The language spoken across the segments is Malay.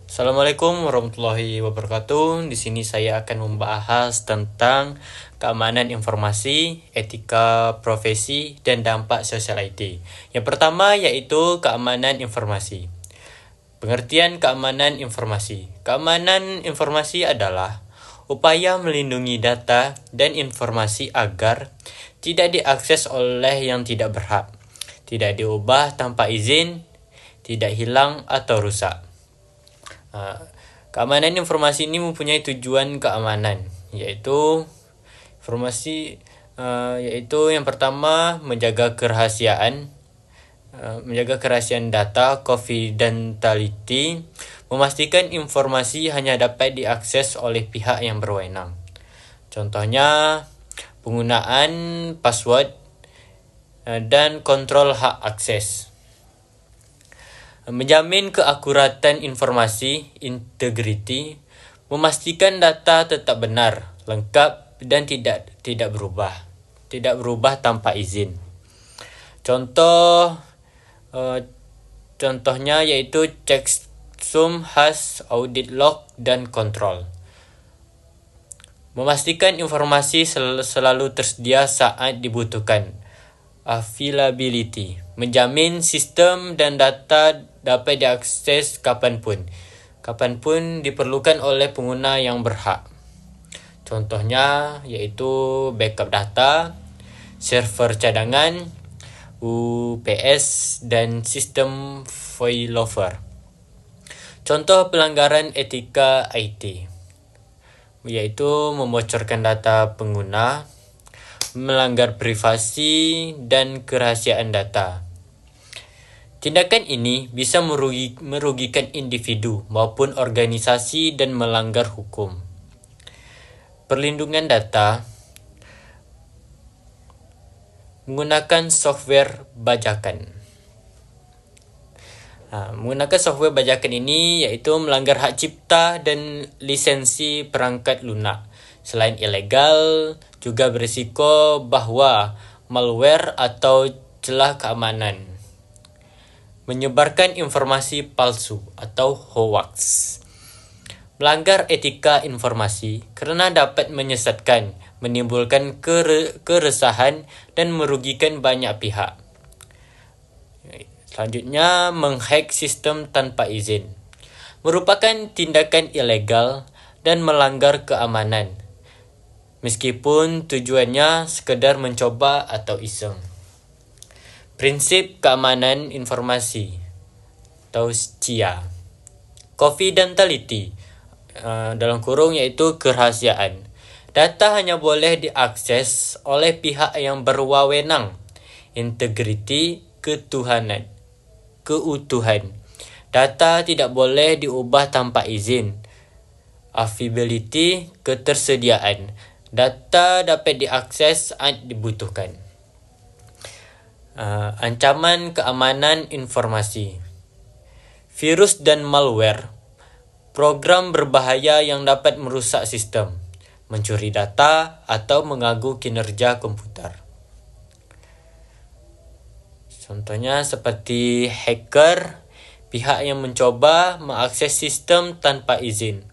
Assalamualaikum warahmatullahi wabarakatuh. Di sini saya akan membahas tentang keamanan informasi, etika profesi, dan dampak sosial IT. Yang pertama yaitu keamanan informasi. Pengertian keamanan informasi. Keamanan informasi adalah upaya melindungi data dan informasi agar tidak diakses oleh yang tidak berhak, tidak diubah tanpa izin, tidak hilang atau rusak. Keamanan informasi ini mempunyai tujuan keamanan, yaitu yang pertama menjaga kerahasiaan data, confidentiality, memastikan informasi hanya dapat diakses oleh pihak yang berwenang. Contohnya penggunaan password dan kontrol hak akses. Menjamin keakuratan informasi, integriti, memastikan data tetap benar, lengkap dan tidak berubah tanpa izin. Contohnya yaitu checksum, hash, audit log dan kontrol. Memastikan informasi selalu tersedia saat dibutuhkan. Availability, menjamin sistem dan data dapat diakses kapanpun diperlukan oleh pengguna yang berhak. Contohnya yaitu backup data, server cadangan, UPS, dan sistem failover. Contoh pelanggaran etika IT yaitu membocorkan data pengguna, melanggar privasi dan kerahasiaan data. Tindakan ini bisa merugikan individu maupun organisasi dan melanggar hukum. Perlindungan data menggunakan software bajakan. Menggunakan software bajakan ini yaitu melanggar hak cipta dan lisensi perangkat lunak. Selain ilegal, juga berisiko bahwa malware atau celah keamanan. Menyebarkan informasi palsu atau hoax. Melanggar etika informasi karena dapat menyesatkan, menimbulkan keresahan dan merugikan banyak pihak. Selanjutnya, menghack sistem tanpa izin. Merupakan tindakan ilegal dan melanggar keamanan, meskipun tujuannya sekedar mencoba atau iseng. Prinsip keamanan informasi atau CIA. Confidentiality dalam kurung yaitu kerahasiaan. Data hanya boleh diakses oleh pihak yang berwenang. Integriti, keutuhan. Data tidak boleh diubah tanpa izin. Availability, ketersediaan. Data dapat diakses saat dibutuhkan. Ancaman keamanan informasi. Virus dan malware. Program berbahaya yang dapat merusak sistem, mencuri data atau mengganggu kinerja komputer. Contohnya seperti hacker, pihak yang mencoba mengakses sistem tanpa izin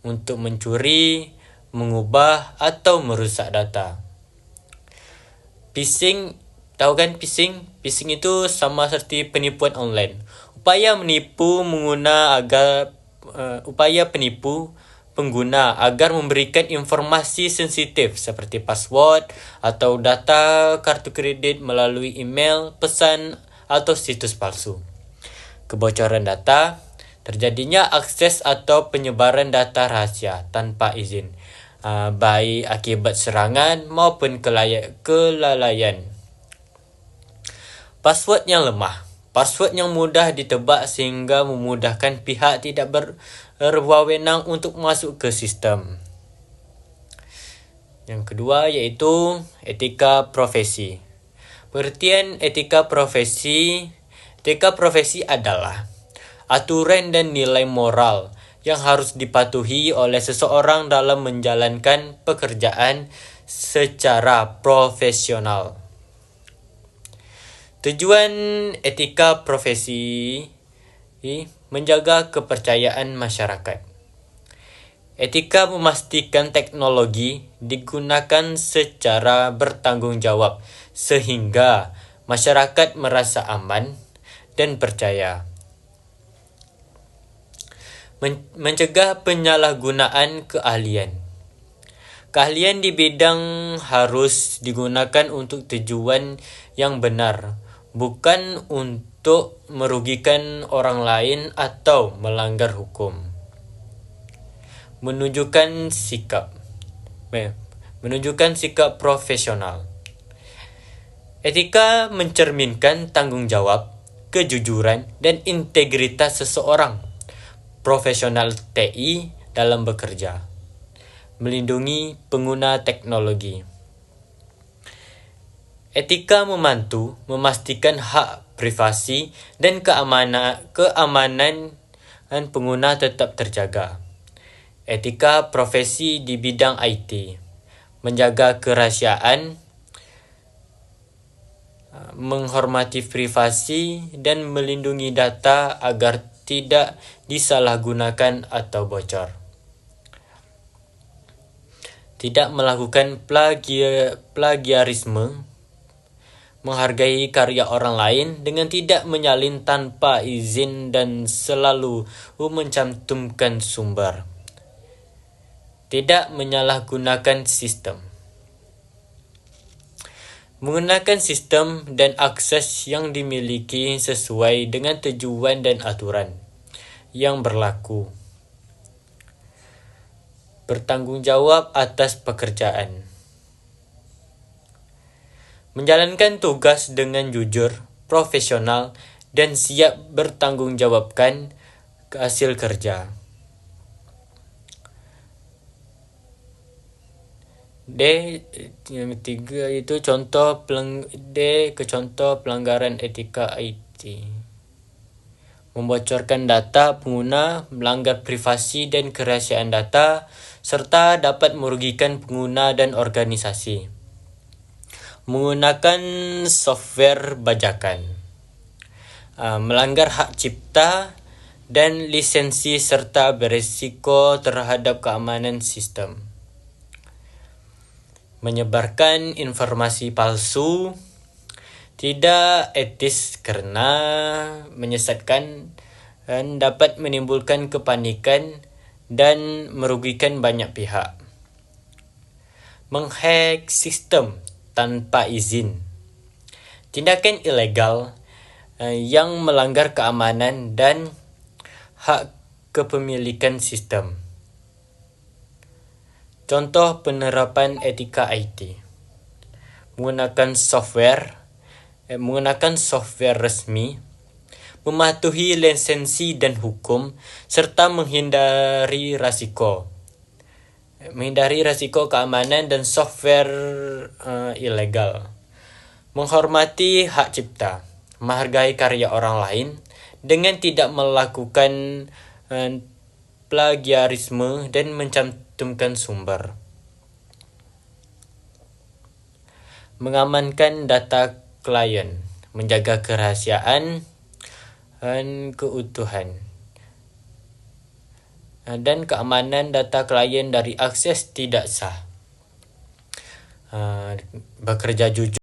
untuk mencuri, mengubah atau merusak data. Phishing, tahu kan phishing? Phishing itu sama seperti penipuan online. Upaya penipu pengguna agar memberikan informasi sensitif seperti password atau data kartu kredit melalui email, pesan atau situs palsu. Kebocoran data, terjadinya akses atau penyebaran data rahasia tanpa izin, baik akibat serangan maupun kelalaian. Password yang lemah. Password yang mudah ditebak sehingga memudahkan pihak tidak berwenang untuk masuk ke sistem. Yang kedua yaitu etika profesi. Pengertian etika profesi. Etika profesi adalah aturan dan nilai moral yang harus dipatuhi oleh seseorang dalam menjalankan pekerjaan secara profesional. Tujuan etika profesi menjaga kepercayaan masyarakat. Etika memastikan teknologi digunakan secara bertanggung jawab sehingga masyarakat merasa aman dan percaya. Mencegah penyalahgunaan keahlian. Keahlian di bidang harus digunakan untuk tujuan yang benar, bukan untuk merugikan orang lain atau melanggar hukum. Menunjukkan sikap profesional. Etika mencerminkan tanggung jawab, kejujuran, dan integritas seseorang profesional TI dalam bekerja. Melindungi pengguna teknologi. Etika membantu memastikan hak privasi dan keamanan pengguna tetap terjaga. Etika profesi di bidang IT. Menjaga kerahasiaan, menghormati privasi dan melindungi data agar tidak disalahgunakan atau bocor. Tidak melakukan plagiarisme, menghargai karya orang lain dengan tidak menyalin tanpa izin dan selalu mencantumkan sumber. Tidak menyalahgunakan sistem. Menggunakan sistem dan akses yang dimiliki sesuai dengan tujuan dan aturan yang berlaku. Bertanggung jawab atas pekerjaan. Menjalankan tugas dengan jujur, profesional, dan siap bertanggung jawabkan ke hasil kerja. Yang ketiga itu contoh pelanggaran etika IT. Membocorkan data pengguna, melanggar privasi dan kerahasiaan data, serta dapat merugikan pengguna dan organisasi. Menggunakan software bajakan. Melanggar hak cipta dan lisensi serta berisiko terhadap keamanan sistem. Menyebarkan informasi palsu, tidak etis karena menyesatkan dan dapat menimbulkan kepanikan dan merugikan banyak pihak. Menghack sistem tanpa izin. Tindakan ilegal yang melanggar keamanan dan hak kepemilikan sistem. Contoh penerapan etika IT. Menggunakan software resmi, mematuhi lisensi dan hukum, serta menghindari risiko keamanan dan software ilegal. Menghormati hak cipta, menghargai karya orang lain dengan tidak melakukan plagiarisme dan mencantumkan sumber. Mengamankan data klien, menjaga kerahasiaan dan keutuhan dan keamanan data klien dari akses tidak sah. Bekerja jujur